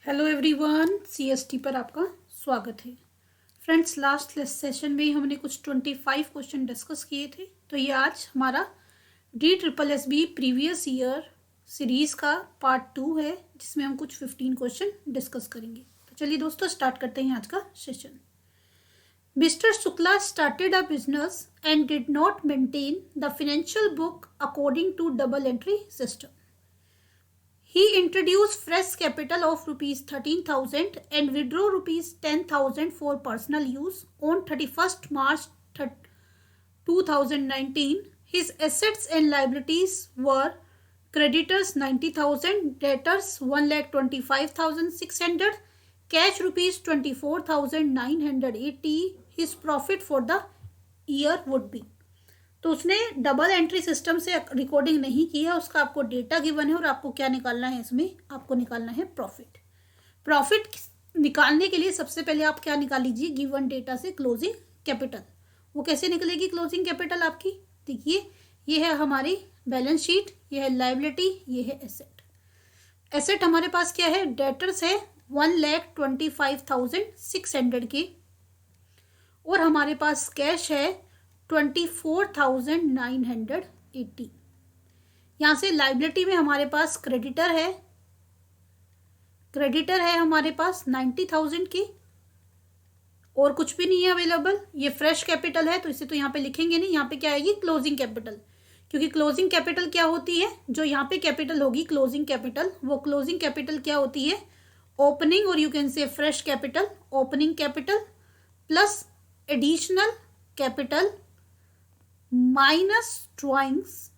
Hello everyone, CST पर आपका स्वागत है। फ्रेंड्स, लास्ट सेशन में हमने कुछ 25 क्वेश्चन डिस्कस किए थे, तो ये आज हमारा DSSB प्रीवियस ईयर सीरीज़ का पार्ट 2 है, जिसमें हम कुछ 15 क्वेश्चन डिस्कस करेंगे। तो चलिए दोस्तों, स्टार्ट करते हैं आज का session. Mister Shukla started a business and did not maintain the financial book according to double entry system. He introduced fresh capital of rupees 13,000 and withdrew rupees 10,000 for personal use on 31st March 2019. His assets and liabilities were creditors 90,000, debtors 1,25,600, cash rupees 24,980. His profit for the year would be. तो उसने double entry system से recording नहीं की है, उसका आपको data given है और आपको क्या निकालना है, इसमें आपको निकालना है प्रॉफिट। प्रॉफिट निकालने के लिए सबसे पहले आप क्या निकाल लीजिए, गिवन डेटा से क्लोजिंग कैपिटल। वो कैसे निकलेगी क्लोजिंग कैपिटल आपकी? देखिए, ये है हमारी बैलेंस शीट, ये है लाइबिलिटी, ये है एसेट। एसेट हमारे पास क्या है? डेटर्स है 1,25,600 के, और हमारे पास कैश है 24,980। यहाँ से लाइबिलिटी में हमारे पास क्रेडिटर है हमारे पास 90,000 की, और कुछ भी नहीं है अवेलेबल। ये फ्रेश कैपिटल है, तो इसे तो यहाँ पे लिखेंगे नहीं, यहाँ पे क्या आएगी? Closing capital. क्योंकि क्लोजिंग कैपिटल क्या होती है? जो यहाँ पे कैपिटल होगी क्लोजिंग कैपिटल, वो क्लोजिंग कैपिटल क्या होती है? ओपनिंग, और यू कैन से fresh capital, opening capital plus additional capital minus drawings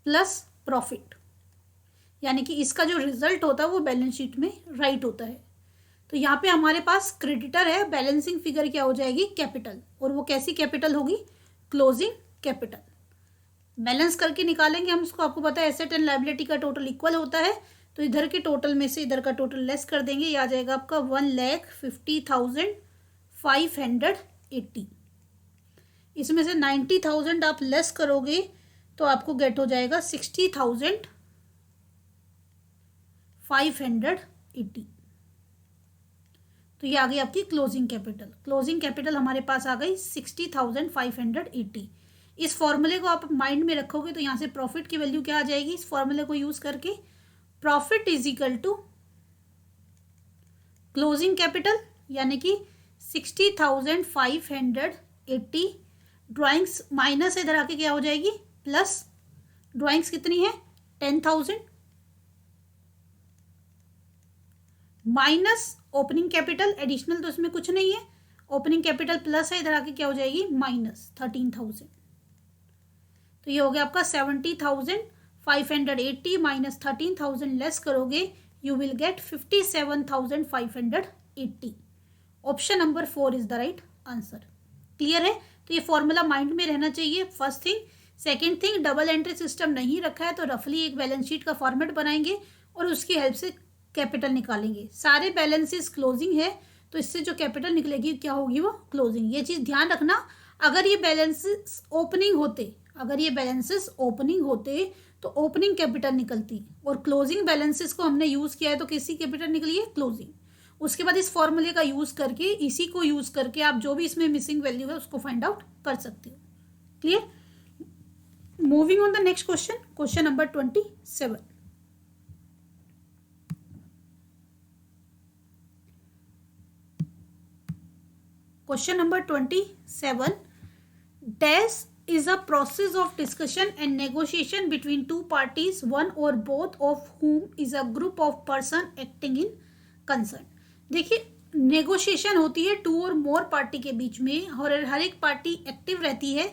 plus profit. यानी कि इसका जो रिजल्ट होता है वो बैलेंस शीट में राइट होता है। तो यहाँ पे हमारे पास क्रेडिटर है, बैलेंसिंग फिगर क्या हो जाएगी? कैपिटल। और वो कैसी कैपिटल होगी? Closing capital. बैलेंस करके निकालेंगे हम उसको, आपको पता है एसेट एंड लाइबिलिटी का टोटल इक्वल होता है, तो इधर के टोटल में से इधर का टोटल लेस कर देंगे, ये आ जाएगा आपका 1,50,580। इसमें से 90,000 आप लेस करोगे तो आपको गेट हो जाएगा 60,580। तो ये आ गई आपकी क्लोजिंग कैपिटल। क्लोजिंग कैपिटल हमारे पास आ गई 60,580। इस फॉर्मूले को आप माइंड में रखोगे तो यहाँ से प्रॉफिट की वैल्यू क्या आ जाएगी? इस फॉर्मूले को यूज करके profit is equal to closing capital, यानी कि 60,580 ड्राइंग्स माइनस इधर आके क्या हो जाएगी? प्लस ड्राइंग्स कितनी है? 10,000 माइनस ओपनिंग कैपिटल, एडिशनल तो इसमें कुछ नहीं है, ओपनिंग कैपिटल प्लस है, इधर आके क्या हो जाएगी? माइनस 13,000। तो ये हो गया आपका 70,580 माइनस 13,000 लेस करोगे, you will get 57,580। Option number 4 is the right answer. Clear है? तो ये फॉर्मूला माइंड में रहना चाहिए, first thing. Second thing, double entry system नहीं रखा है तो रफली एक बैलेंस शीट का फॉर्मेट बनाएंगे और उसकी हेल्प से कैपिटल निकालेंगे। सारे बैलेंसेस क्लोजिंग है, तो इससे जो कैपिटल निकलेगी क्या होगी? वो क्लोजिंग। ये चीज़ ध्यान रखना, अगर ये बैलेंसेस ओपनिंग होते तो ओपनिंग कैपिटल निकलती, और क्लोजिंग बैलेंसेस को हमने यूज़ किया है तो किसी कैपिटल निकली है? क्लोजिंग। उसके बाद इस फॉर्मूले का यूज करके, इसी को यूज करके आप जो भी इसमें मिसिंग वैल्यू है उसको फाइंड आउट कर सकते हो। Clear? Moving on the next question, question number 27। Question number 27। Dash is a process of discussion and negotiation between two parties, one or both of whom is a group of person acting in concern. देखिए, negotiation होती है to और मोर party के बीच में, और हर एक party active रहती है।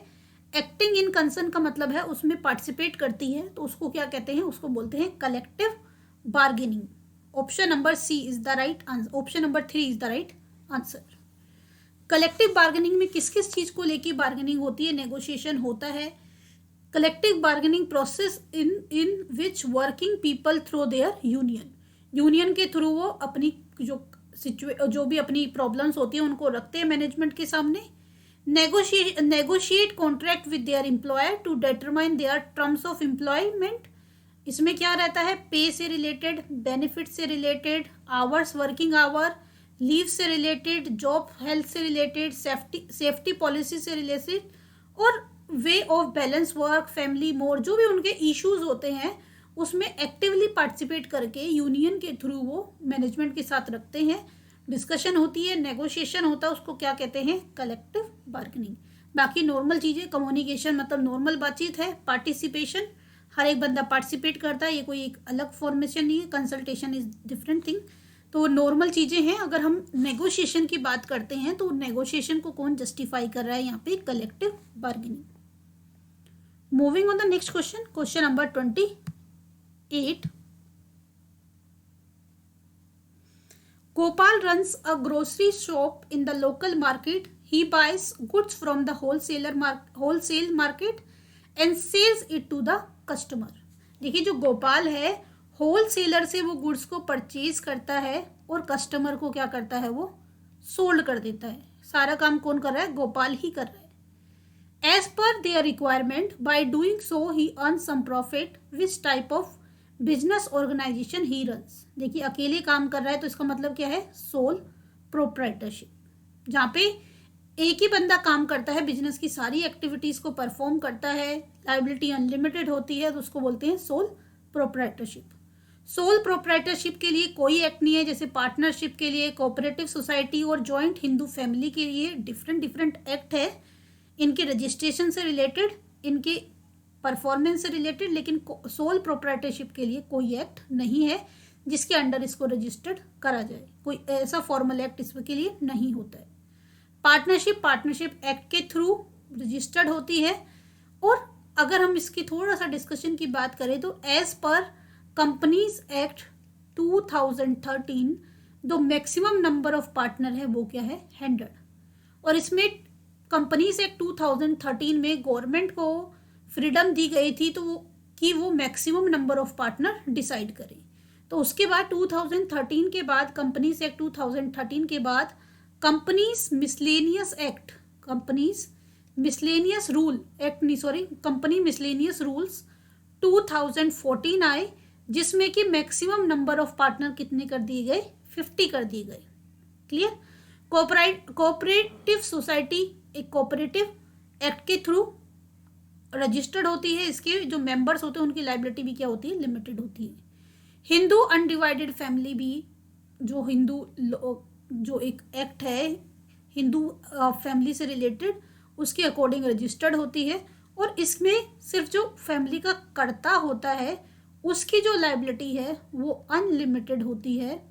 एक्टिंग इन कंसर्न का मतलब है उसमें पार्टिसिपेट करती है, तो उसको क्या कहते हैं? उसको बोलते हैं collective bargaining. Option number C is the right answer, option number 3 is the right answer. Collective bargaining में किस किस चीज को लेके बार्गेनिंग होती है, नेगोशिएशन होता है? Collective bargaining process in which working people through their union के थ्रू वो अपनी जो भी अपनी प्रॉब्लम्स होती है उनको रखते हैं मैनेजमेंट के सामने। Negotiate contract with their employer to determine their terms of employment इसमें क्या रहता है, पे से रिलेटेड, बेनिफिट से related, hours working hour, leave से रिलेटेड, जॉब हेल्थ से रिलेटेड, सेफ्टी पॉलिसी से रिलेटेड, और way of balance work family more, जो भी उनके इश्यूज होते हैं उसमें एक्टिवली पार्टिसिपेट करके यूनियन के थ्रू वो मैनेजमेंट के साथ रखते हैं, डिस्कशन होती है, नेगोशिएशन होता है, उसको क्या कहते हैं, कलेक्टिव बार्गेनिंग। बाकी नॉर्मल चीज़ें, कम्युनिकेशन मतलब नॉर्मल बातचीत है, पार्टिसिपेशन हर एक बंदा पार्टिसिपेट करता है, ये कोई एक अलग फॉर्मेशन नहीं है, कंसल्टेशन इज डिफरेंट थिंग, तो नॉर्मल चीज़ें हैं। अगर हम नेगोशिएशन की बात करते हैं तो नेगोशिएशन को कौन जस्टिफाई कर रहा है यहाँ पे, collective bargaining. Moving on the next question, question number 28। Gopal runs a grocery shop in the local market. He buys goods from the wholesale market and sells it to the customer. देखिए जो गोपाल है wholesaler से वो goods को purchase करता है और customer को क्या करता है, वो सोल्ड कर देता है। सारा काम कौन कर रहा है, गोपाल ही कर रहा है। As per their requirement, by doing so he earn some profit, which type of business organisation he runs. देखिए अकेले काम कर रहा है तो इसका मतलब क्या है, सोल प्रोप्राइटरशिप, जहाँ पे एक ही बंदा काम करता है, बिजनेस की सारी एक्टिविटीज को परफॉर्म करता है, लाइबिलिटी अनलिमिटेड होती है, तो उसको बोलते हैं सोल प्रोप्राइटरशिप। सोल प्रोप्राइटरशिप के लिए कोई एक्ट नहीं है, जैसे पार्टनरशिप के लिए, कोऑपरेटिव सोसाइटी और जॉइंट हिंदू फैमिली के लिए डिफरेंट एक्ट है, इनके रजिस्ट्रेशन से रिलेटेड, इनके परफॉर्मेंस से रिलेटेड, लेकिन सोल प्रोप्राइटरशिप के लिए कोई एक्ट नहीं है जिसके अंडर इसको रजिस्टर्ड करा जाए, कोई ऐसा फॉर्मल एक्ट इसके लिए नहीं होता है। पार्टनरशिप एक्ट के थ्रू रजिस्टर्ड होती है। और अगर हम इसकी थोड़ा सा डिस्कशन की बात करें तो एज पर कंपनीज एक्ट 2013 जो मैक्सिमम नंबर ऑफ पार्टनर है वो क्या है, 100। और इसमें कंपनीज एक्ट 2013 में गवर्नमेंट को फ्रीडम दी गई थी तो वो maximum number of partner decide करें। तो उसके बाद 2013 के बाद, कंपनीज एक्ट 2013 के बाद कंपनीज मिसलेनियस रूल्स 2014 आए, जिसमें कि मैक्सिमम नंबर ऑफ पार्टनर कितने कर दिए गए, 50 कर दिए गए। क्लियर। कोऑपरेटिव सोसाइटी एक कोऑपरेटिव एक्ट के थ्रू रजिस्टर्ड होती है, इसके जो मेंबर्स होते हैं उनकी लाइबिलिटी भी क्या होती है, लिमिटेड होती है। हिंदू अनडिवाइडेड फैमिली भी जो एक एक्ट है हिंदू फैमिली से रिलेटेड, उसके अकॉर्डिंग रजिस्टर्ड होती है। और इसमें सिर्फ जो फैमिली का कर्ता होता है उसकी जो लाइबिलिटी है वो अनलिमिटेड होती है,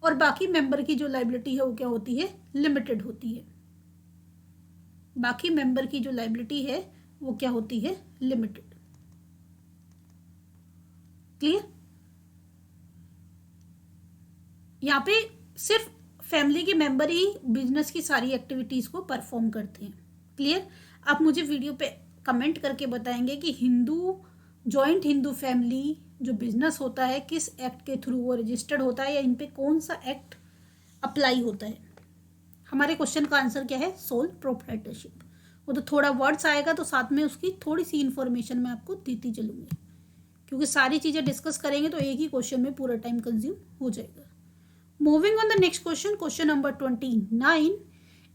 और बाकी मेंबर की जो लाइबिलिटी है वो क्या होती है, लिमिटेड होती है। बाकी मेंबर की जो लाइबिलिटी है वो क्या होती है, लिमिटेड। क्लियर। यहाँ पे सिर्फ फैमिली के मेंबर ही बिजनेस की सारी एक्टिविटीज को परफॉर्म करते हैं। क्लियर। आप मुझे वीडियो पे कमेंट करके बताएंगे कि जॉइंट हिंदू फैमिली जो बिजनेस होता है किस एक्ट के थ्रू वो रजिस्टर्ड होता है, या इन पे कौन सा एक्ट अप्लाई होता है। हमारे क्वेश्चन का आंसर क्या है, सोल प्रोप्राइटरशिप। वो तो थोड़ा वर्ड्स आएगा तो साथ में उसकी थोड़ी सी इन्फॉर्मेशन मैं आपको देती चलूंगी, क्योंकि सारी चीज़ें डिस्कस करेंगे तो एक ही क्वेश्चन में पूरा टाइम कंज्यूम हो जाएगा। Moving on the next question, question number 29।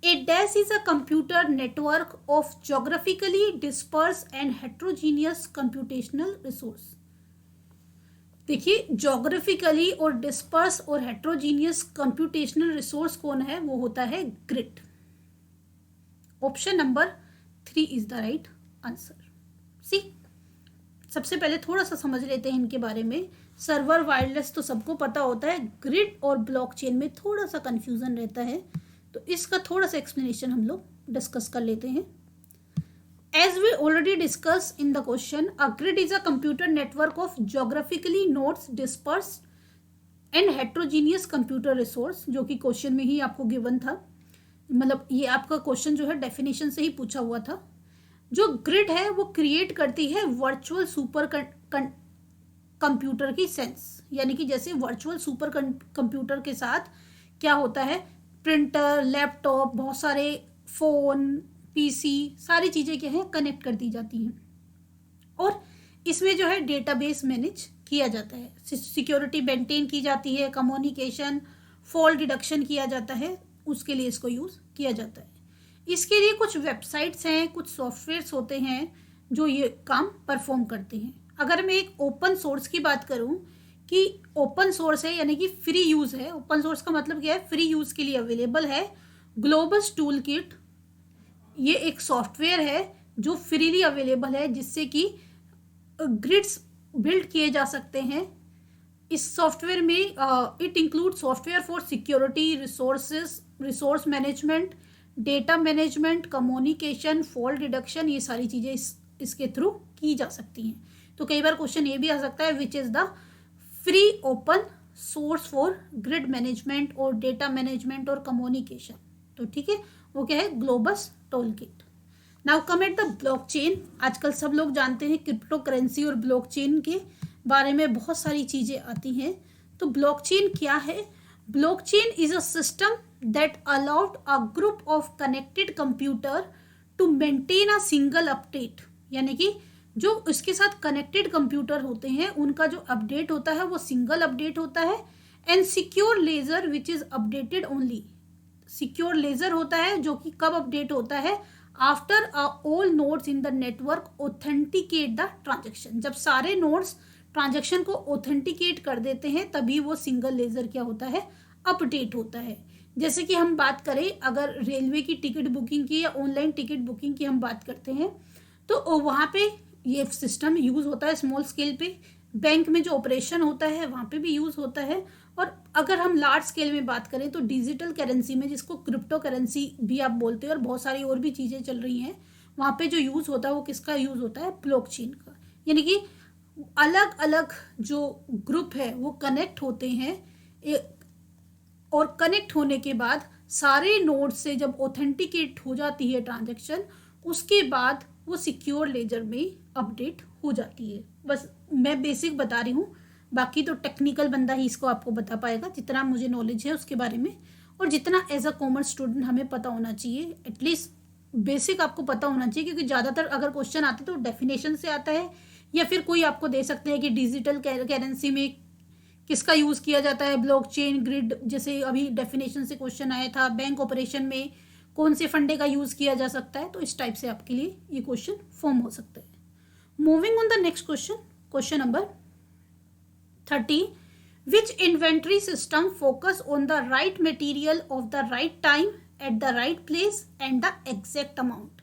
A dash is a computer network of geographically disperse and heterogeneous computational resource. देखिए जोग्राफिकली और डिस्पर्स और हेट्रोजीनियस कंप्यूटेशनल रिसोर्स कौन है, वो होता है grid. Option number 3 is the right answer. See सबसे पहले थोड़ा सा समझ लेते हैं इनके बारे में। सर्वर वायरलेस तो सबको पता होता है, ग्रिड और ब्लॉकचेन में थोड़ा सा कंफ्यूजन रहता है, तो इसका थोड़ा सा एक्सप्लेनेशन हम लोग डिस्कस कर लेते हैं। As we already discussed in the question, a grid is a computer network of geographically nodes dispersed and heterogeneous computer resource, जो कि क्वेश्चन में ही आपको गिवन था। मतलब ये आपका क्वेश्चन जो है डेफिनेशन से ही पूछा हुआ था। जो ग्रिड है वो क्रिएट करती है वर्चुअल सुपर कंप्यूटर की सेंस, यानी कि जैसे वर्चुअल सुपर कंप्यूटर के साथ क्या होता है, प्रिंटर, लैपटॉप, बहुत सारे फोन, पीसी, सारी चीज़ें क्या हैं, कनेक्ट कर दी जाती हैं। और इसमें जो है डेटाबेस मैनेज किया जाता है, सिक्योरिटी मेंटेन की जाती है, कम्युनिकेशन फॉल्ट डिडक्शन किया जाता है, उसके लिए इसको यूज़ किया जाता है। इसके लिए कुछ वेबसाइट्स हैं, कुछ सॉफ्टवेयर्स होते हैं जो ये काम परफॉर्म करते हैं। अगर मैं एक ओपन सोर्स की बात करूं कि ओपन सोर्स है यानी कि फ्री यूज़ है, ओपन सोर्स का मतलब क्या है, फ्री यूज़ के लिए अवेलेबल है। ग्लोबस टूल किट ये एक सॉफ्टवेयर है जो फ्रीली अवेलेबल है, जिससे कि ग्रिड्स बिल्ड किए जा सकते हैं। इस सॉफ्टवेयर में it include software for security, resource management, data management, communication, fault deduction, ये सारी चीज़ें इसके थ्रू की जा सकती हैं। तो कई बार क्वेश्चन ये भी आ सकता है, which is the free open source for grid management और डेटा मैनेजमेंट और कम्युनिकेशन। तो ठीक है, वो क्या है, globus tool kit. Now come at the blockchain. आजकल सब लोग जानते हैं क्रिप्टो करेंसी और ब्लॉकचेन के बारे में बहुत सारी चीज़ें आती हैं। तो ब्लॉकचेन क्या है? Blockchain is a system that allowed a group of connected computer to maintain a single update, यानी कि जो इसके साथ कनेक्टेड कंप्यूटर होते हैं उनका जो अपडेट होता है वो सिंगल अपडेट होता है। And secure ledger which is updated only, secure ledger होता है जो कि कब अपडेट होता है, after all nodes in the network authenticate the transaction. जब सारे नोड्स ट्रांजेक्शन को ऑथेंटिकेट कर देते हैं तभी वो सिंगल लेजर क्या होता है, अपडेट होता है। जैसे कि हम बात करें अगर रेलवे की टिकट बुकिंग की या ऑनलाइन टिकट बुकिंग की हम बात करते हैं तो वहाँ पे ये सिस्टम यूज़ होता है स्मॉल स्केल पे। बैंक में जो ऑपरेशन होता है वहाँ पे भी यूज़ होता है। और अगर हम लार्ज स्केल में बात करें तो डिजिटल करेंसी में, जिसको क्रिप्टो करेंसी भी आप बोलते हैं और बहुत सारी और भी चीज़ें चल रही हैं, वहाँ पे जो यूज़ होता है वो किसका यूज़ होता है, ब्लॉकचेन का। यानी कि अलग अलग जो ग्रुप है वो कनेक्ट होते हैं और कनेक्ट होने के बाद सारे नोड से जब ऑथेंटिकेट हो जाती है ट्रांजैक्शन, उसके बाद वो सिक्योर लेजर में अपडेट हो जाती है। बस मैं बेसिक बता रही हूँ, बाकी तो टेक्निकल बंदा ही इसको आपको बता पाएगा, जितना मुझे नॉलेज है उसके बारे में और जितना एज अ कॉमर्स स्टूडेंट हमें पता होना चाहिए। एटलीस्ट बेसिक आपको पता होना चाहिए, क्योंकि ज़्यादातर अगर क्वेश्चन आते तो डेफिनेशन से आता है या फिर कोई आपको दे सकते हैं कि डिजिटल करेंसी में किसका यूज़ किया जाता है, ब्लॉकचेन, ग्रिड, जैसे अभी डेफिनेशन से क्वेश्चन आया था, बैंक ऑपरेशन में कौन से फंडे का यूज़ किया जा सकता है। तो इस टाइप से आपके लिए ये क्वेश्चन फॉर्म हो सकता है। Moving on the next question, question number 30, which inventory system focus on the right material of the right time at the right place and the exact amount।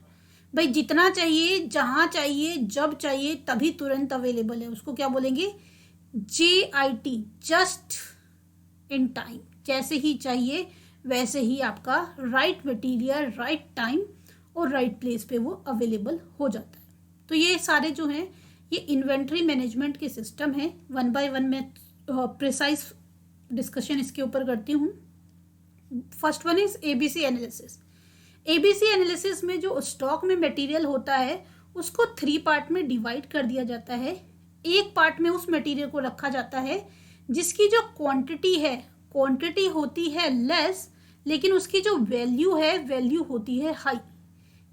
भाई जितना चाहिए, जहाँ चाहिए, जब चाहिए, तभी तुरंत अवेलेबल है, उसको क्या बोलेंगे, JIT, जस्ट इन टाइम। जैसे ही चाहिए वैसे ही आपका राइट मटेरियल, राइट टाइम और राइट प्लेस पे वो अवेलेबल हो जाता है। तो ये सारे जो हैं ये इन्वेंट्री मैनेजमेंट के सिस्टम है। वन बाय वन मैं प्रिसाइज डिस्कशन इसके ऊपर करती हूँ। First one is ABC analysis. ABC analysis में जो स्टॉक में मटेरियल होता है उसको 3 पार्ट में डिवाइड कर दिया जाता है। एक पार्ट में उस मटेरियल को रखा जाता है जिसकी जो क्वांटिटी होती है लेस, लेकिन उसकी जो वैल्यू होती है हाई।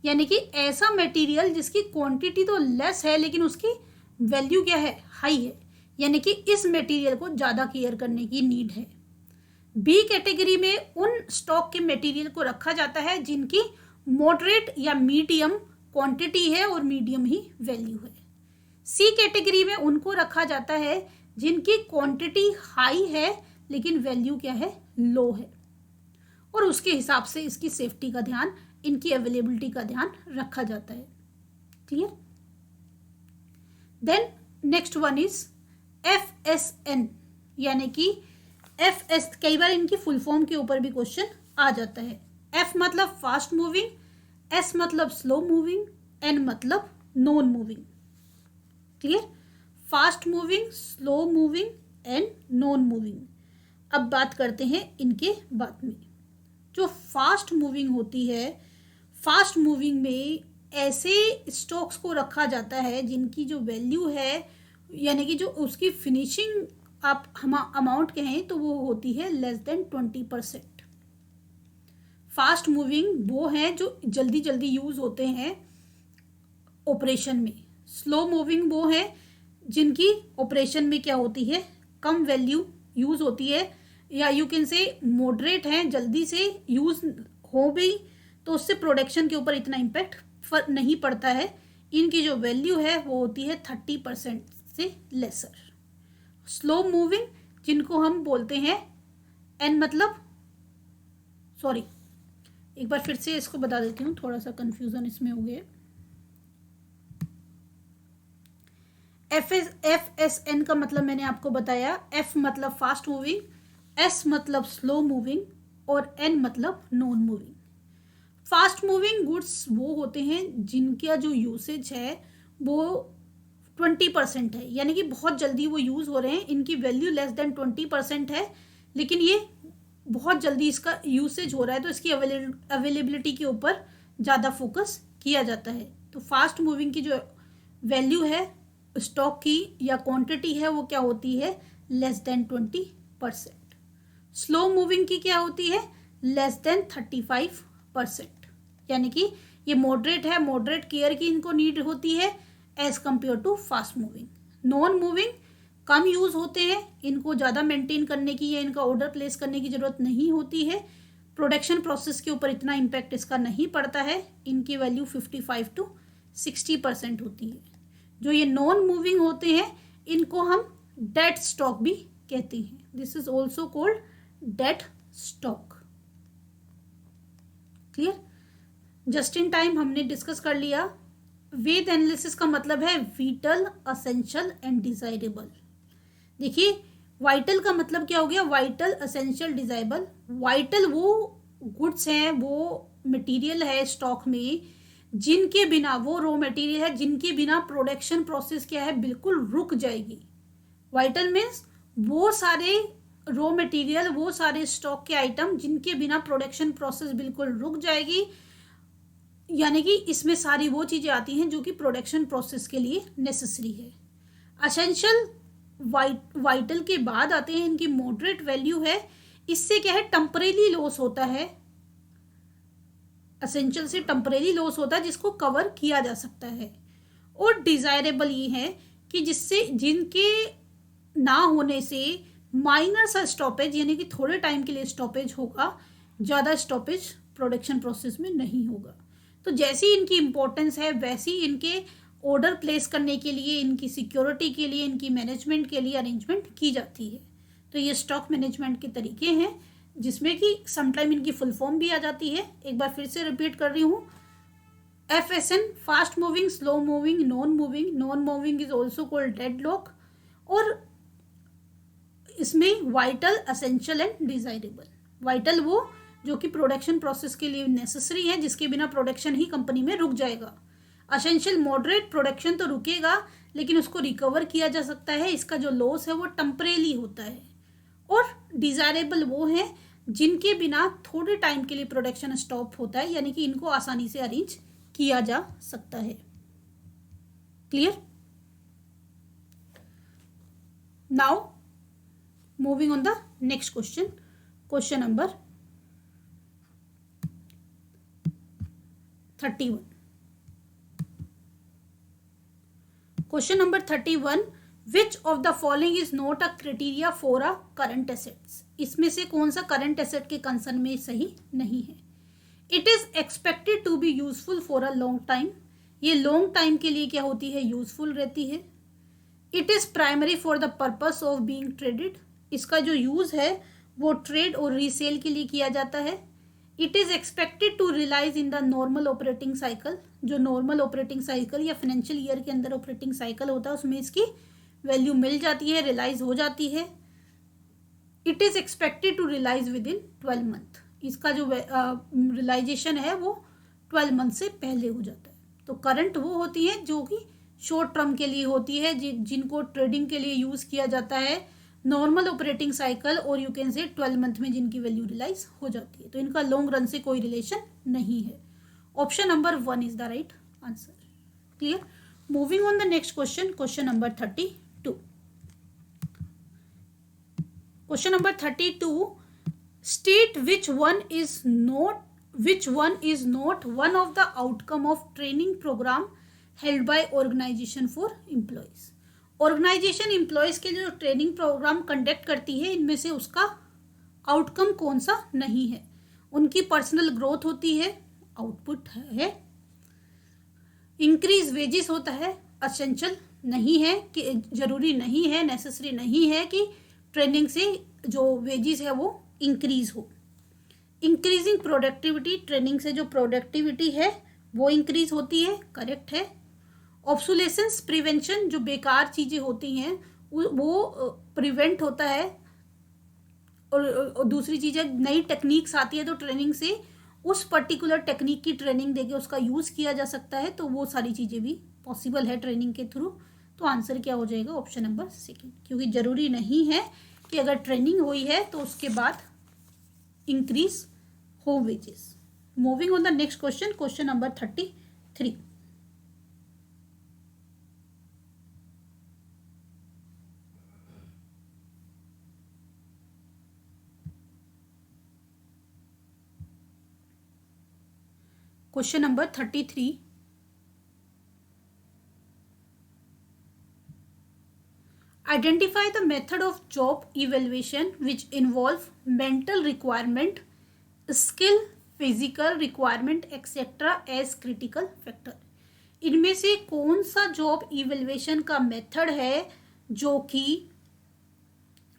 यानी कि ऐसा मटेरियल जिसकी क्वांटिटी तो लेस है लेकिन उसकी वैल्यू क्या है, हाई है, यानी कि इस मटेरियल को ज़्यादा केयर करने की नीड है। B कैटेगरी में उन स्टॉक के मटेरियल को रखा जाता है जिनकी मॉडरेट या मीडियम क्वांटिटी है और मीडियम ही वैल्यू है। C कैटेगरी में उनको रखा जाता है जिनकी क्वांटिटी हाई है लेकिन वैल्यू क्या है, लो है, और उसके हिसाब से इसकी सेफ्टी का ध्यान, इनकी अवेलेबिलिटी का ध्यान रखा जाता है। Clear? Then next one is FSN, यानी कि FS, कई बार इनकी फुल फॉर्म के ऊपर भी क्वेश्चन आ जाता है। F मतलब फास्ट मूविंग, S मतलब स्लो मूविंग, N मतलब non moving. Clear? Fast moving, slow moving and non moving. अब बात करते हैं इनके बाद में। जो फास्ट मूविंग होती है, फास्ट मूविंग में ऐसे स्टॉक्स को रखा जाता है जिनकी जो वैल्यू है, यानी कि जो उसकी फिनिशिंग आप हम अमाउंट कहें तो वो होती है लेस देन 20%। फास्ट मूविंग वो हैं जो जल्दी जल्दी यूज़ होते हैं ऑपरेशन में। स्लो मूविंग वो हैं जिनकी ऑपरेशन में क्या होती है, कम वैल्यू यूज़ होती है, या यू कैन से मॉडरेट हैं, जल्दी से यूज़ हो भी तो उससे प्रोडक्शन के ऊपर इतना इम्पैक्ट नहीं पड़ता है। इनकी जो वैल्यू है वो होती है 30% से लेसर। स्लो मूविंग जिनको हम बोलते हैं एन मतलब, सॉरी एक बार फिर से इसको बता देती हूँ, थोड़ा सा कंफ्यूजन इसमें हो गया। FSN का मतलब मैंने आपको बताया, F मतलब फास्ट मूविंग, S मतलब स्लो मूविंग और N मतलब non moving. Fast moving goods वो होते हैं जिनका जो यूसेज है वो 20% है, यानी कि बहुत जल्दी वो यूज़ हो रहे हैं, इनकी वैल्यू लेस देन 20% है, लेकिन ये बहुत जल्दी इसका यूसेज हो रहा है तो इसकी अवेलेबिलिटी के ऊपर ज़्यादा फोकस किया जाता है। तो फास्ट मूविंग की जो वैल्यू है स्टॉक की या क्वांटिटी है वो क्या होती है, लेस देन 20%। स्लो मूविंग की क्या होती है, लेस देन 35%, यानी कि ये मॉडरेट है, मॉडरेट केयर की इनको नीड होती है as compare to fast moving. Non moving कम यूज़ होते हैं, इनको ज़्यादा मेंटेन करने की या इनका ऑर्डर प्लेस करने की ज़रूरत नहीं होती है, प्रोडक्शन प्रोसेस के ऊपर इतना इम्पैक्ट इसका नहीं पड़ता है, इनकी वैल्यू 55 to 60% होती है। जो ये नॉन मूविंग होते हैं इनको हम डेड स्टॉक भी कहते हैं, this is also called dead stock. Clear? Just in time हमने डिस्कस कर लिया। वेट एनालिसिस का मतलब है विटल, असेंशियल एंड डिजायरेबल। देखिए वाइटल का मतलब क्या हो गया, वाइटल, असेंशियल, डिजायरेबल। वाइटल वो गुड्स हैं, वो मटेरियल है स्टॉक में जिनके बिना, वो रॉ मटेरियल है जिनके बिना प्रोडक्शन प्रोसेस क्या है, बिल्कुल रुक जाएगी। वाइटल मीन्स वो सारे रॉ मटेरियल, वो सारे स्टॉक के आइटम जिनके बिना प्रोडक्शन प्रोसेस बिल्कुल रुक जाएगी, यानी कि इसमें सारी वो चीज़ें आती हैं जो कि प्रोडक्शन प्रोसेस के लिए नेसेसरी है। असेंशियल वाइटल के बाद आते हैं, इनकी मॉडरेट वैल्यू है, इससे क्या है, टेम्परेरी लॉस होता है, असेंशियल से टेम्परेरी लॉस होता है जिसको कवर किया जा सकता है। और डिजायरेबल ये है कि जिससे, जिनके ना होने से माइनर सा स्टॉपेज, यानी कि थोड़े टाइम के लिए स्टॉपेज होगा, ज़्यादा स्टॉपेज प्रोडक्शन प्रोसेस में नहीं होगा। तो जैसी इनकी इंपॉर्टेंस है वैसी इनके ऑर्डर प्लेस करने के लिए, इनकी सिक्योरिटी के लिए, इनकी मैनेजमेंट के लिए अरेंजमेंट की जाती है। तो ये स्टॉक मैनेजमेंट के तरीके हैं जिसमें कि समटाइम इनकी फुल फॉर्म भी आ जाती है। एक बार फिर से रिपीट कर रही हूँ, FSN fast moving, slow moving, non moving. Non moving is also called deadlock. और इसमें vital, essential and desirable. Vital वो जो कि प्रोडक्शन प्रोसेस के लिए नेसेसरी है, जिसके बिना प्रोडक्शन ही कंपनी में रुक जाएगा। असेंशियल मॉडरेट, प्रोडक्शन तो रुकेगा लेकिन उसको रिकवर किया जा सकता है, इसका जो लॉस है वो टेम्परेरी होता है। और डिजायरेबल वो है जिनके बिना थोड़े टाइम के लिए प्रोडक्शन स्टॉप होता है, यानी कि इनको आसानी से अरेंज किया जा सकता है। Clear? Now moving on the next question, question number 31। Question number 31, which of the following is not a criteria for a current assets. इसमें से कौन सा करंट एसेट के कंसर्न में सही नहीं है। It is expected to be useful for a long time. ये लॉन्ग टाइम के लिए क्या होती है, यूजफुल रहती है। It is primary for the purpose of being traded. इसका जो यूज है वो ट्रेड और रीसेल के लिए किया जाता है। It is expected to realise in the normal operating cycle. जो नॉर्मल ऑपरेटिंग साइकिल या फाइनेंशियल ईयर के अंदर ऑपरेटिंग साइकिल होता है उसमें इसकी वैल्यू मिल जाती है, रियलाइज हो जाती है। It is expected to realise within 12 month. इसका जो रियलाइजेशन है वो 12 मंथ से पहले हो जाता है। तो करंट वो होती है जो कि शॉर्ट टर्म के लिए होती है, जिनको ट्रेडिंग के लिए यूज किया जाता है, नॉर्मल ऑपरेटिंग साइकिल, और यू कैन से 12 मंथ में जिनकी वैल्यू रियलाइज हो जाती है। तो इनका लॉन्ग रन से कोई रिलेशन नहीं है। Option number 1 is the right answer. Clear? Moving on the next question, question number 32। Question number 32, state which one is not one of the outcome of training program held by organization for employees। Organisation employees के लिए जो training programme conduct करती है, इनमें से उसका outcome कौन सा नहीं है? उनकी पर्सनल ग्रोथ होती है, आउटपुट है। इंक्रीज वेजेस होता है, असेंशियल नहीं है, कि जरूरी नहीं है, नेसेसरी नहीं है कि ट्रेनिंग से जो वेजेस है वो इंक्रीज हो। इंक्रीजिंग प्रोडक्टिविटी, ट्रेनिंग से जो प्रोडक्टिविटी है वो इंक्रीज होती है, करेक्ट है। ऑब्सोलेसेंस प्रिवेंशन, जो बेकार चीज़ें होती हैं वो प्रिवेंट होता है। और दूसरी चीज़ है, नई टेक्निक्स आती है तो ट्रेनिंग से उस पर्टिकुलर टेक्निक की ट्रेनिंग देके उसका यूज़ किया जा सकता है, तो वो सारी चीज़ें भी पॉसिबल है ट्रेनिंग के थ्रू। तो आंसर क्या हो जाएगा? ऑप्शन नंबर सेकेंड, क्योंकि ज़रूरी नहीं है कि अगर ट्रेनिंग हुई है तो उसके बाद इंक्रीज हो wages. Moving on the next question, question number 33। Question number 33. Identify the method of job evaluation which involve mental requirement, skill, physical requirement, etc. as critical factor. इनमें से कौन सा जॉब इवेल्युएशन का मेथड है जो कि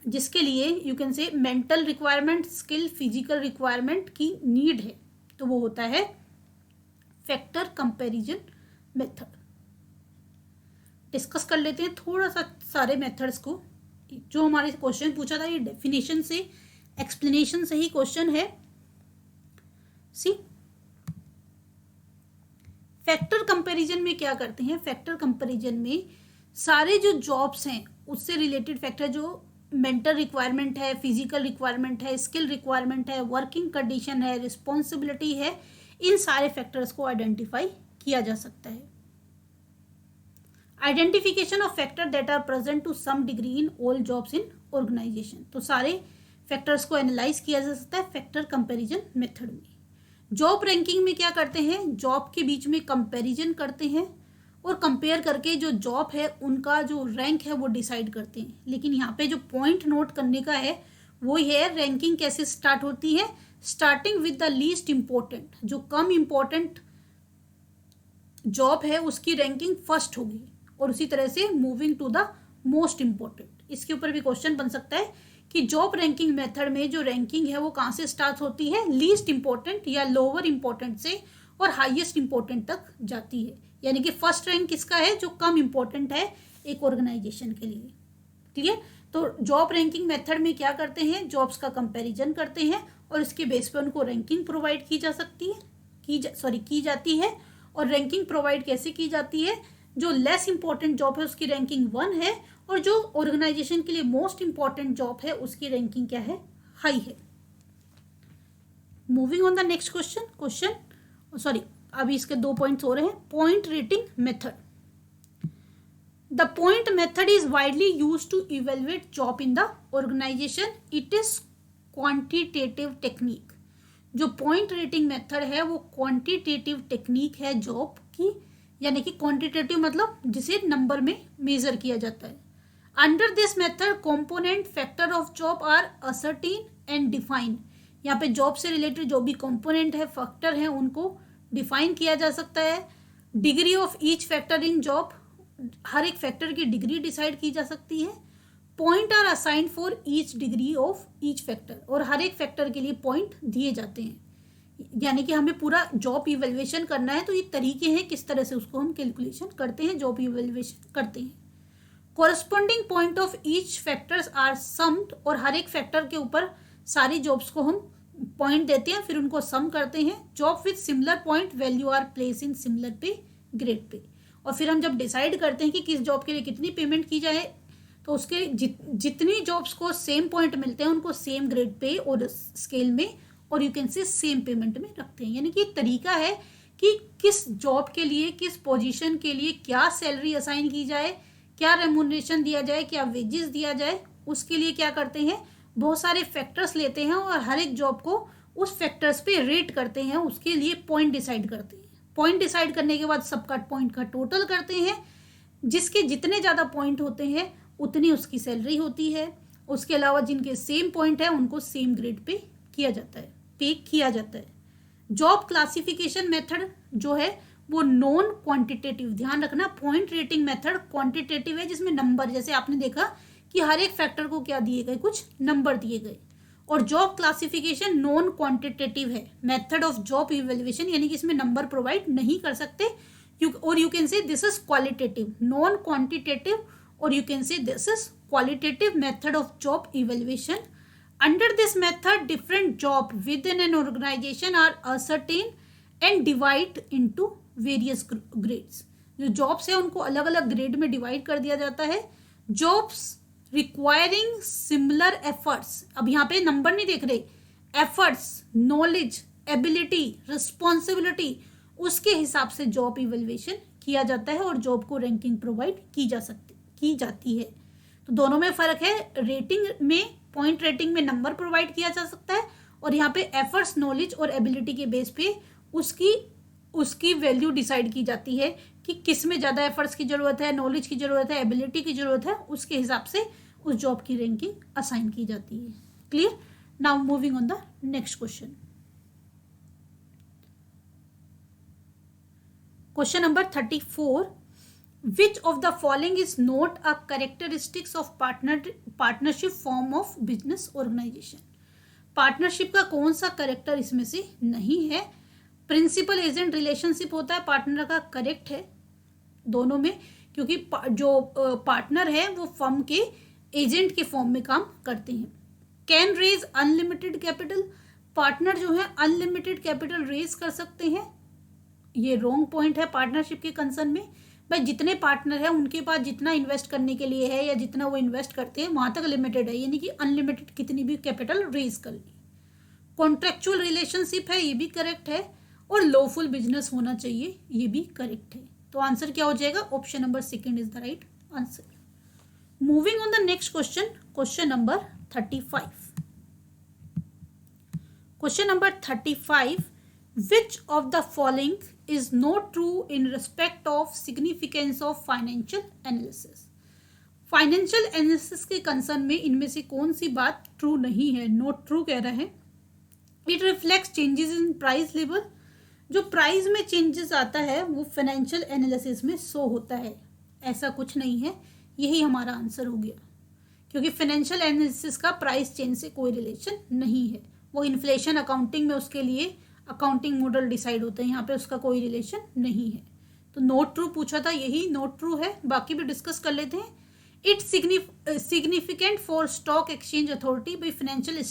जिसके लिए यू कैन से mental requirement, skill, physical requirement की नीड है? तो वो होता है फैक्टर कंपैरिजन मेथड। डिस्कस कर लेते हैं थोड़ा सा सारे मेथड्स को। जो हमारे क्वेश्चन पूछा था ये डेफिनेशन से, एक्सप्लेनेशन से ही क्वेश्चन है। सी, फैक्टर कंपैरिजन में क्या करते हैं? फैक्टर कंपैरिजन में सारे जो जॉब्स हैं उससे रिलेटेड फैक्टर, जो मेंटल रिक्वायरमेंट है, फिजिकल रिक्वायरमेंट है, स्किल रिक्वायरमेंट है, वर्किंग कंडीशन है, रिस्पॉन्सिबिलिटी है, इन सारे फैक्टर्स को आइडेंटिफाई किया जा सकता है। Identification of factor that are present to some degree in all jobs in organisation. तो सारे फैक्टर्स को एनालाइज किया जा सकता है फैक्टर कंपैरिजन मेथड में। जॉब रैंकिंग में क्या करते हैं? जॉब के बीच में कंपैरिजन करते हैं और कंपेयर करके जो जॉब है उनका जो रैंक है वो डिसाइड करते हैं। लेकिन यहाँ पे जो पॉइंट नोट करने का है वो है रैंकिंग कैसे स्टार्ट होती है? Starting with the least important, जो कम इम्पोर्टेंट जॉब है उसकी रैंकिंग फर्स्ट होगी, और उसी तरह से moving to the most important. इसके ऊपर भी क्वेश्चन बन सकता है कि जॉब रैंकिंग मेथड में जो रैंकिंग है वो कहाँ से स्टार्ट होती है? लीस्ट इम्पोर्टेंट या लोअर इम्पोर्टेंट से और हाईएस्ट इम्पोर्टेंट तक जाती है। यानी कि फर्स्ट रैंक किसका है? जो कम इम्पोर्टेंट है एक ऑर्गेनाइजेशन के लिए। क्लियर? तो जॉब रैंकिंग मेथड में क्या करते हैं? जॉब्स का कंपैरिजन करते हैं और इसके बेस पे उनको रैंकिंग प्रोवाइड की जा सकती है, की जाती है। और रैंकिंग प्रोवाइड कैसे की जाती है? जो लेस इंपॉर्टेंट जॉब है उसकी रैंकिंग 1 है, और जो ऑर्गेनाइजेशन के लिए मोस्ट इंपॉर्टेंट जॉब है उसकी रैंकिंग क्या है? हाई है। Moving on the next question, अभी इसके 2 पॉइंट्स हो रहे हैं। Point rating method. The point method is widely used to evaluate job in the organisation. It is quantitative technique. जो पॉइंट रेटिंग मेथड है वो क्वांटिटेटिव टेक्निक है जॉब की, यानी कि क्वांटिटेटिव मतलब जिसे नंबर में मेजर किया जाता है। Under this method component factor of job are ascertain and define. यहाँ पे जॉब से रिलेटेड जो भी कंपोनेंट है, फैक्टर है, उनको डिफाइन किया जा सकता है। Degree of each factor in job, हर एक फैक्टर की डिग्री डिसाइड की जा सकती है। Point are assigned for each degree of each factor, और हर एक फैक्टर के लिए पॉइंट दिए जाते हैं। यानी कि हमें पूरा जॉब इवेल्युएशन करना है तो ये तरीके हैं किस तरह से उसको हम कैलकुलेशन करते हैं, जॉब इवेल्युएशन करते हैं। Corresponding point of each factors are summed, और हर एक फैक्टर के ऊपर सारी जॉब्स को हम पॉइंट देते हैं, फिर उनको सम करते हैं। Job with similar point value are place in similar pay grade pay, और फिर हम जब डिसाइड करते हैं कि किस जॉब के लिए कितनी पेमेंट की जाए तो उसके जितनी जॉब्स को सेम पॉइंट मिलते हैं उनको सेम ग्रेड पे और स्केल में और यू कैन से सेम पेमेंट में रखते हैं। यानी कि तरीका है कि किस जॉब के लिए, किस पोजीशन के लिए क्या सैलरी असाइन की जाए, क्या रेम्यूनरेशन दिया जाए, क्या वेजेस दिया जाए, उसके लिए क्या करते हैं, बहुत सारे फैक्टर्स लेते हैं और हर एक जॉब को उस फैक्टर्स पे रेट करते हैं, उसके लिए पॉइंट डिसाइड करते हैं। पॉइंट डिसाइड करने के बाद सबका पॉइंट का टोटल करते हैं, जिसके जितने ज़्यादा पॉइंट होते हैं उतनी उसकी सैलरी होती है। उसके अलावा जिनके सेम पॉइंट है उनको सेम ग्रेड पे किया जाता है, पे किया जाता है। जॉब क्लासिफिकेशन मेथड जो है वो नॉन क्वांटिटेटिव, ध्यान रखना, पॉइंट रेटिंग मेथड क्वांटिटेटिव है जिसमें नंबर, जैसे आपने देखा कि हर एक फैक्टर को क्या दिए गए, कुछ नंबर दिए गए। और जॉब क्लासिफिकेशन नॉन क्वांटिटेटिव है मेथड ऑफ जॉब इवेल्युएशन, यानी कि इसमें नंबर प्रोवाइड नहीं कर सकते। और you can say this is qualitative, non quantitative, और you can say this is qualitative method of job evaluation. Under this method, different job within an organization are ascertained and divide into various grades. जो jobs है उनको अलग अलग grade में divide कर दिया जाता है। jobs requiring similar efforts, अब यहाँ पे नंबर नहीं देख रहे, efforts, knowledge, ability, responsibility, उसके हिसाब से जॉब इवेल्युएशन किया जाता है और जॉब को रैंकिंग प्रोवाइड की जाती है। तो दोनों में फर्क है, रेटिंग में, पॉइंट रेटिंग में नंबर प्रोवाइड किया जा सकता है और यहाँ पे एफर्ट्स, नॉलेज और एबिलिटी के बेस पे उसकी वैल्यू डिसाइड की जाती है कि किस में ज़्यादा एफर्ट्स की ज़रूरत है, नॉलेज की ज़रूरत है, एबिलिटी की ज़रूरत है, उसके हिसाब से उस जॉब की रैंकिंग असाइन की जाती है। Clear? Now moving on the next question. Question number 34, Which of the following is not a characteristics of partnership form of business organization? Partnership का कौन सा करेक्टर इसमें से नहीं है? प्रिंसिपल एजेंट रिलेशनशिप होता है पार्टनर का, करेक्ट है दोनों में, क्योंकि जो पार्टनर है वो फर्म के एजेंट के फॉर्म में काम करते हैं। Can raise unlimited capital, partner जो है अनलिमिटेड कैपिटल रेज कर सकते हैं, ये रॉन्ग पॉइंट है पार्टनरशिप के कंसर्न में। भाई जितने पार्टनर है उनके पास जितना इन्वेस्ट करने के लिए है या जितना वो इन्वेस्ट करते हैं वहां तक लिमिटेड है, यानी कि अनलिमिटेड कितनी भी कैपिटल रेज कर ली। कॉन्ट्रेक्चुअल रिलेशनशिप है, ये भी करेक्ट है, और लॉफुल बिजनेस होना चाहिए, ये भी करेक्ट है। तो आंसर क्या हो जाएगा? Option number second is the right answer. Moving on the next question, question number 35। Question number 35, which of the following is not true in respect of significance of financial analysis? Financial analysis के concern में इनमें से कौन सी बात true नहीं है, not true कह रहा है। It reflects changes in price level, जो प्राइस में चेंजेस आता है वो फाइनेंशियल एनालिसिस में शो होता है, ऐसा कुछ नहीं है, यही हमारा आंसर हो गया, क्योंकि फाइनेंशियल एनालिसिस का प्राइस चेंज से कोई रिलेशन नहीं है। वो इन्फ्लेशन अकाउंटिंग में उसके लिए अकाउंटिंग मॉडल डिसाइड होते हैं, यहाँ पे उसका कोई रिलेशन नहीं है। तो नोट ट्रू पूछा था, यही नोट ट्रू है, बाकी भी डिस्कस कर लेते हैं। It's significant for stock exchange authority, भाई फाइनेंशियल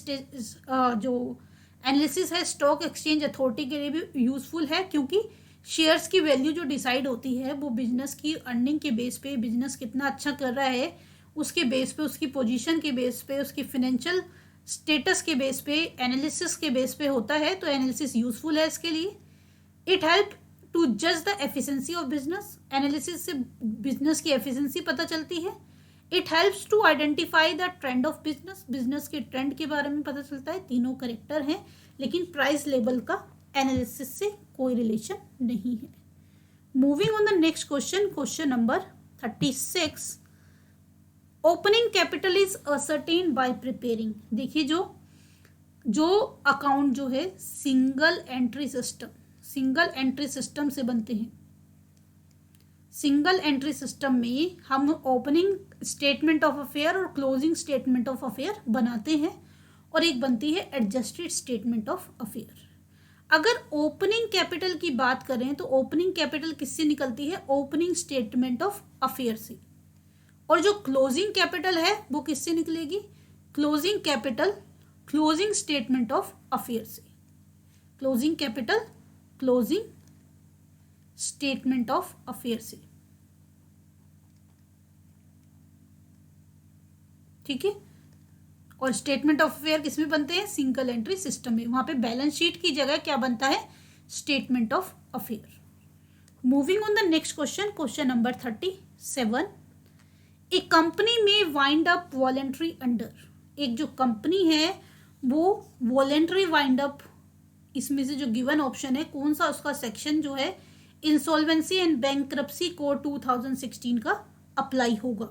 जो एनालिसिस है स्टॉक एक्सचेंज अथॉरिटी के लिए भी यूजफुल है, क्योंकि शेयर्स की वैल्यू जो डिसाइड होती है वो बिजनेस की अर्निंग के बेस पे, बिजनेस कितना अच्छा कर रहा है उसके बेस पे, उसकी पोजीशन के बेस पे, उसकी फाइनेंशियल स्टेटस के बेस पे, एनालिसिस के बेस पे होता है। तो एनालिसिस यूजफुल है इसके लिए। इट हेल्प टू जज the efficiency of business, analysis से बिजनेस की एफिशिएंसी पता चलती है। It helps to identify the trend of business, business के ट्रेंड के बारे में पता चलता है। तीनों करेक्टर हैं, लेकिन प्राइस लेवल का एनालिसिस से कोई रिलेशन नहीं है। Moving on the next question, question number 36, opening capital is ascertain bye preparing. देखिए जो अकाउंट जो है सिंगल एंट्री सिस्टम से बनते हैं। सिंगल एंट्री सिस्टम में हम ओपनिंग स्टेटमेंट ऑफ अफेयर और क्लोजिंग स्टेटमेंट ऑफ अफेयर बनाते हैं, और एक बनती है एडजस्टेड स्टेटमेंट ऑफ अफेयर। अगर ओपनिंग कैपिटल की बात करें तो ओपनिंग कैपिटल किससे निकलती है? ओपनिंग स्टेटमेंट ऑफ अफेयर से। और जो क्लोजिंग कैपिटल है वो किससे निकलेगी? Closing capital closing statement of affair से। Closing capital closing statement of affair से, ठीक है। और स्टेटमेंट ऑफ अफेयर किसमें बनते हैं? सिंगल एंट्री सिस्टम में। वहां पे बैलेंस शीट की जगह क्या बनता है? Statement of affair. Moving on the next question, question number 37, A company में वाइंड अप वॉलेंट्री अंडर। एक जो कंपनी है वो वॉलेंट्री वाइंड अप, इसमें से जो गिवन ऑप्शन है कौन सा उसका सेक्शन जो है इंसॉल्वेंसी एंड बैंकरप्सी कोड 2016 का अप्लाई होगा।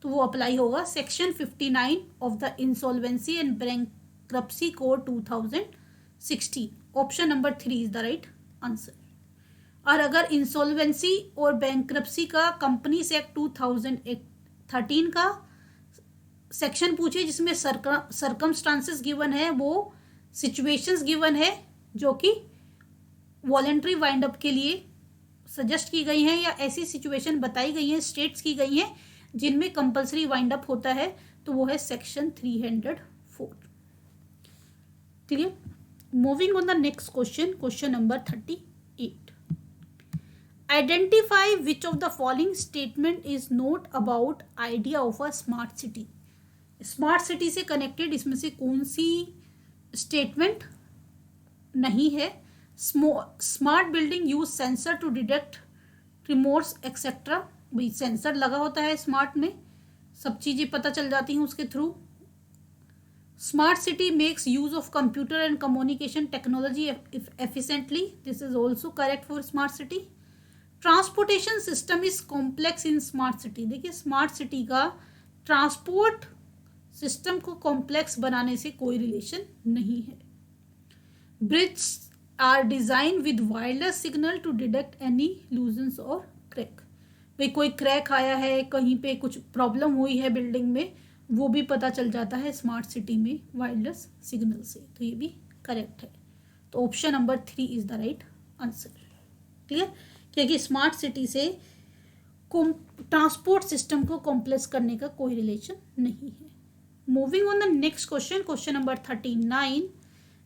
तो वो अप्लाई होगा section 59 of the insolvency and bankruptcy code 2016। Option number 3 is the right answer. और अगर इंसॉल्वेंसी और बैंकरप्सी का कंपनीज एक्ट 2013 का सेक्शन पूछे जिसमें सर्कमस्टांसेस गिवन है, वो सिचुएशंस गिवन है जो कि वॉलेंट्री वाइंड अप के लिए सजेस्ट की गई हैं या ऐसी सिचुएशन बताई गई हैं, स्टेट्स की गई हैं जिनमें कंपलसरी वाइंड अप होता है, तो वो है section 304। Clear? Moving on the next question, question number 38। Identify which of the following statement is not about idea of a smart city. Smart city से कनेक्टेड इसमें से कौन सी स्टेटमेंट नहीं है? Smart building use sensor to detect remotes etcetera. भाई sensor लगा होता है स्मार्ट में, सब चीज़ें पता चल जाती हैं उसके through. Smart city makes use of computer and communication technology efficiently. This is also correct for smart city. Transportation system is complex in smart city. देखिए स्मार्ट सिटी का ट्रांसपोर्ट सिस्टम को कॉम्प्लेक्स बनाने से कोई रिलेशन नहीं है। Bridge are design with wireless signal to detect any looseness और crack. भाई कोई क्रैक आया है, कहीं पे कुछ प्रॉब्लम हुई है बिल्डिंग में, वो भी पता चल जाता है स्मार्ट सिटी में वायरलेस सिग्नल से। तो ये भी करेक्ट है। तो option number 3 is the right answer. Clear? क्योंकि स्मार्ट सिटी से ट्रांसपोर्ट सिस्टम को कॉम्प्लेक्स करने का कोई रिलेशन नहीं है। Moving on the next question, question number 39।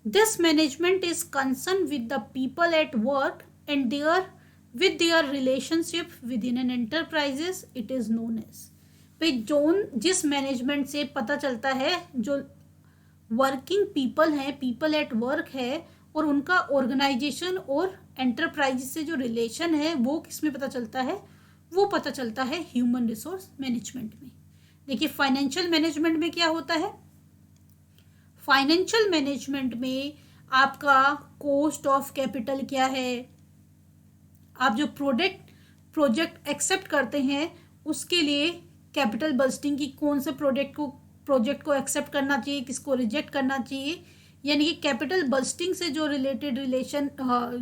This management is concern with the people at work and with their relationship within an enterprises, it is known as। भाई जिस management से पता चलता है जो वर्किंग पीपल हैं, पीपल एट वर्क है, और उनका ऑर्गेनाइजेशन और एंटरप्राइज से जो रिलेशन है वो किस में पता चलता है? वो पता चलता है ह्यूमन रिसोर्स मैनेजमेंट में। देखिए फाइनेंशियल मैनेजमेंट में क्या होता है? फाइनेंशियल मैनेजमेंट में आपका कॉस्ट ऑफ कैपिटल क्या है, आप जो प्रोजेक्ट एक्सेप्ट करते हैं उसके लिए कैपिटल बजटिंग की कौन से प्रोजेक्ट को एक्सेप्ट करना चाहिए, किसको रिजेक्ट करना चाहिए, यानी कि कैपिटल बजटिंग से जो रिलेटेड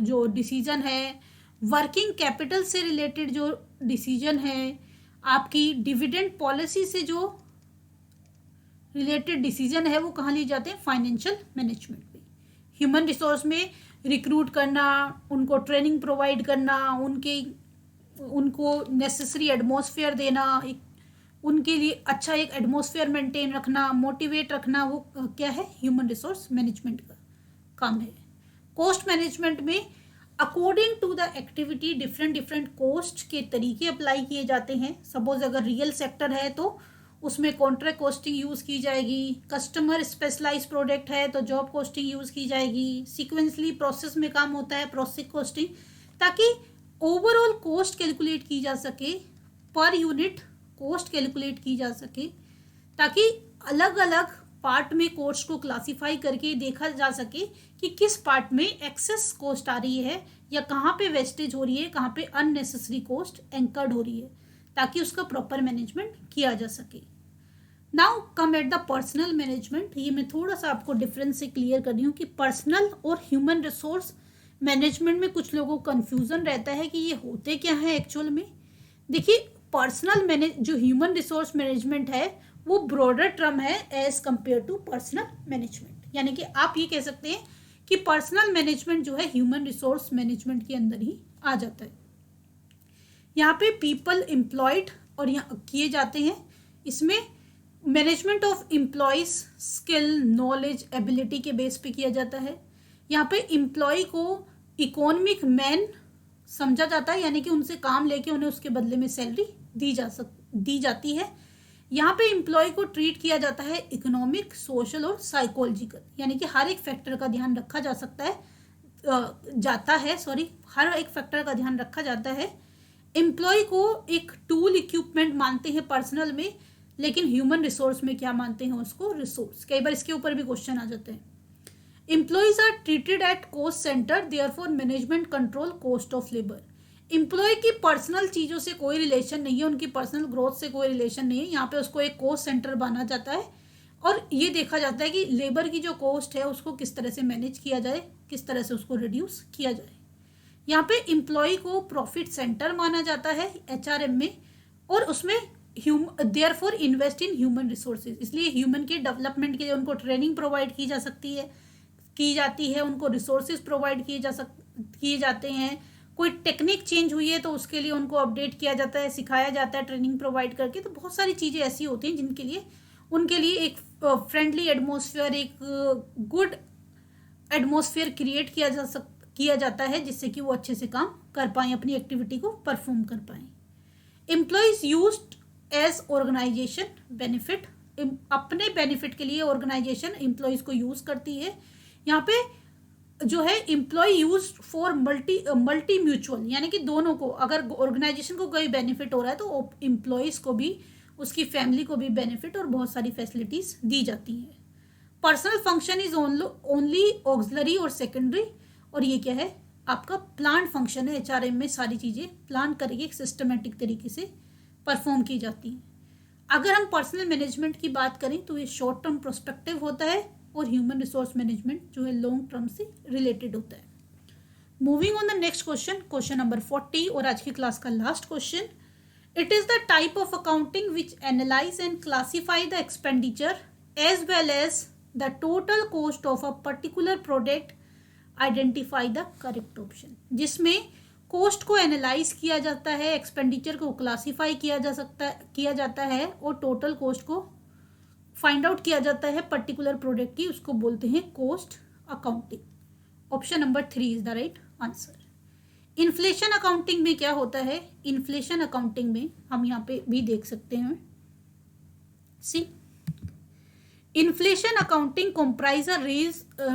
जो डिसीजन है, वर्किंग कैपिटल से रिलेटेड जो डिसीजन है, आपकी डिविडेंड पॉलिसी से जो रिलेटेड डिसीजन है, वो कहाँ लिए जाते हैं? फाइनेंशियल मैनेजमेंट में। ह्यूमन रिसोर्स में रिक्रूट करना, उनको ट्रेनिंग प्रोवाइड करना, उनको नेसेसरी एटमॉस्फेयर देना, उनके लिए अच्छा एक एटमॉस्फेयर मेंटेन रखना, मोटिवेट रखना, वो क्या है? ह्यूमन रिसोर्स मैनेजमेंट का काम है। कॉस्ट मैनेजमेंट में according to the activity different cost के तरीके अप्लाई किए जाते हैं। सपोज अगर रियल सेक्टर है तो उसमें कॉन्ट्रैक्ट कॉस्टिंग यूज़ की जाएगी, कस्टमर स्पेशलाइज प्रोडक्ट है तो जॉब कॉस्टिंग यूज़ की जाएगी, सीक्वेंसली प्रोसेस में काम होता है प्रोसेस कॉस्टिंग, ताकि ओवरऑल कॉस्ट कैलकुलेट की जा सके, पर यूनिट कॉस्ट कैलकुलेट की जा सके, ताकि अलग अलग पार्ट में कॉस्ट को क्लासीफाई करके देखा जा सके कि किस पार्ट में एक्सेस कॉस्ट आ रही है या कहाँ पे वेस्टेज हो रही है, कहाँ पे अननेसेसरी कॉस्ट एंकर्ड हो रही है, ताकि उसका प्रॉपर मैनेजमेंट किया जा सके। Now come at the personal management. ये मैं थोड़ा सा आपको डिफरेंस से क्लियर कर रही हूँ कि पर्सनल और ह्यूमन रिसोर्स मैनेजमेंट में कुछ लोगों को कन्फ्यूज़न रहता है कि ये होते क्या है एक्चुअल में। देखिए पर्सनल जो ह्यूमन रिसोर्स मैनेजमेंट है वो ब्रॉडर टर्म है as compare to personal management, यानी कि आप ये कह सकते हैं कि पर्सनल मैनेजमेंट जो है ह्यूमन रिसोर्स मैनेजमेंट के अंदर ही आ जाता है। यहाँ पे पीपल एम्प्लॉयड और यहाँ किए जाते हैं, इसमें management of employees skill knowledge ability के बेस पे किया जाता है। यहाँ पे एम्प्लॉय को इकोनॉमिक मैन समझा जाता है, यानी कि उनसे काम लेके उन्हें उसके बदले में सैलरी दी जाती है। यहाँ पे एम्प्लॉय को ट्रीट किया जाता है इकोनॉमिक सोशल और साइकोलॉजिकल, यानी कि हर एक फैक्टर का ध्यान रखा हर एक फैक्टर का ध्यान रखा जाता है। एम्प्लॉय को एक टूल इक्विपमेंट मानते हैं पर्सनल में, लेकिन ह्यूमन रिसोर्स में क्या मानते हैं? उसको रिसोर्स। कई बार इसके ऊपर भी क्वेश्चन आ जाते हैं। Employees are treated at cost centre, therefore management control cost of labour. Employee की पर्सनल चीज़ों से कोई रिलेशन नहीं है, उनकी पर्सनल ग्रोथ से कोई रिलेशन नहीं है। यहाँ पे उसको एक कॉस्ट सेंटर माना जाता है और ये देखा जाता है कि लेबर की जो कॉस्ट है उसको किस तरह से मैनेज किया जाए, किस तरह से उसको रिड्यूस किया जाए। यहाँ पे एम्प्लॉय को प्रॉफिट सेंटर माना जाता है एचआरएम में, और उसमें therefore invest in human resources, इसलिए ह्यूमन के डेवलपमेंट के लिए उनको ट्रेनिंग प्रोवाइड की जाती है, उनको रिसोर्सेज प्रोवाइड किए जाते हैं। कोई टेक्निक चेंज हुई है तो उसके लिए उनको अपडेट किया जाता है, सिखाया जाता है ट्रेनिंग प्रोवाइड करके। तो बहुत सारी चीज़ें ऐसी होती हैं जिनके लिए उनके लिए एक फ्रेंडली एटमॉस्फेयर, एक गुड एटमॉस्फेयर क्रिएट किया जाता है, जिससे कि वो अच्छे से काम कर पाएँ, अपनी एक्टिविटी को परफॉर्म कर पाएँ। Employees used as organisation benefit, अपने बेनिफिट के लिए ऑर्गेनाइजेशन एम्प्लॉयज को यूज़ करती है। यहाँ पे जो है employee use for multi mutual, यानी कि दोनों को, अगर ऑर्गेनाइजेशन को कोई बेनिफिट हो रहा है तो एम्प्लॉयज को भी, उसकी फैमिली को भी बेनिफिट और बहुत सारी फैसिलिटीज दी जाती हैं। Personal function is only auxiliary और सेकेंडरी, और ये क्या है, आपका प्लान फंक्शन है। एचआरएम में सारी चीज़ें प्लान करके एक सिस्टमेटिक तरीके से परफॉर्म की जाती हैं। अगर हम पर्सनल मैनेजमेंट की बात करें तो ये शॉर्ट टर्म प्रोस्पेक्टिव होता है, और ह्यूमन रिसोर्स मैनेजमेंट जो है लॉन्ग टर्म से रिलेटेड होता है। Moving on the next question, question number 40 और आज की क्लास का last question. It is the type of accounting which analyse and classify the expenditure as well as the total cost of a particular product, identify the correct option. जिसमें cost को analyse किया जाता है, expenditure को classify किया जाता है और टोटल कॉस्ट को फाइंड आउट किया जाता है पर्टिकुलर प्रोडक्ट की, उसको बोलते हैं cost accounting. Option number 3 is the right answer. Inflation accounting में क्या होता है, इन्फ्लेशन अकाउंटिंग में हम यहाँ पे भी देख सकते हैं, C inflation accounting comprise a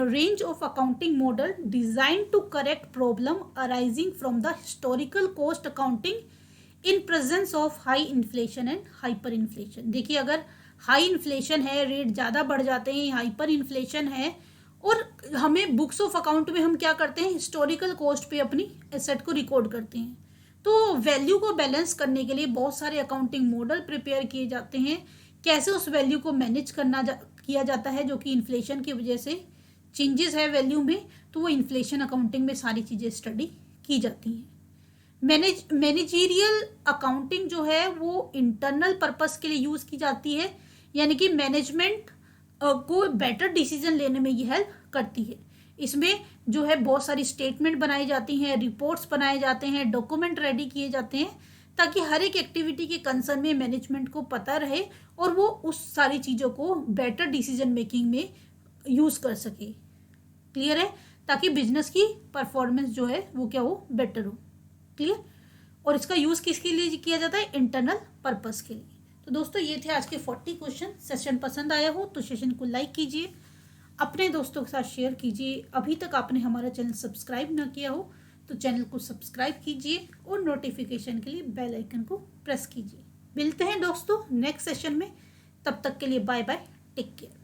range of accounting model designed to correct problem arising from the historical cost accounting in presence of high inflation and hyperinflation। देखिए, अगर हाई इन्फ्लेशन है, रेट ज़्यादा बढ़ जाते हैं, हाइपर इन्फ्लेशन है, और हमें बुक्स ऑफ अकाउंट में हम क्या करते हैं, हिस्टोरिकल कॉस्ट पे अपनी एसेट को रिकॉर्ड करते हैं। तो वैल्यू को बैलेंस करने के लिए बहुत सारे अकाउंटिंग मॉडल प्रिपेयर किए जाते हैं, कैसे उस वैल्यू को मैनेज किया जाता है, जो कि इन्फ्लेशन की वजह से चेंजेस है वैल्यू में, तो वो इन्फ्लेशन अकाउंटिंग में सारी चीज़ें स्टडी की जाती हैं। मैनेजीरियल अकाउंटिंग जो है वो इंटरनल पर्पस के लिए यूज़ की जाती है, यानी कि मैनेजमेंट को बेटर डिसीजन लेने में ये हेल्प करती है। इसमें जो है बहुत सारी स्टेटमेंट बनाई जाती हैं, रिपोर्ट्स बनाए जाते हैं, डॉक्यूमेंट रेडी किए जाते हैं, ताकि हर एक एक्टिविटी के कंसर्न में मैनेजमेंट को पता रहे और वो उस सारी चीज़ों को बेटर डिसीजन मेकिंग में यूज़ कर सके। क्लियर है, ताकि बिजनेस की परफॉर्मेंस जो है वो क्या हो, बेटर हो। क्लियर। और इसका यूज़ किसके लिए किया जाता है, इंटरनल पर्पस के लिए। तो दोस्तों ये थे आज के 40 क्वेश्चन। सेशन पसंद आया हो तो सेशन को लाइक कीजिए, अपने दोस्तों के साथ शेयर कीजिए। अभी तक आपने हमारा चैनल सब्सक्राइब ना किया हो तो चैनल को सब्सक्राइब कीजिए और नोटिफिकेशन के लिए बेल आइकन को प्रेस कीजिए। मिलते हैं दोस्तों नेक्स्ट सेशन में, तब तक के लिए बाय बाय, टेक केयर।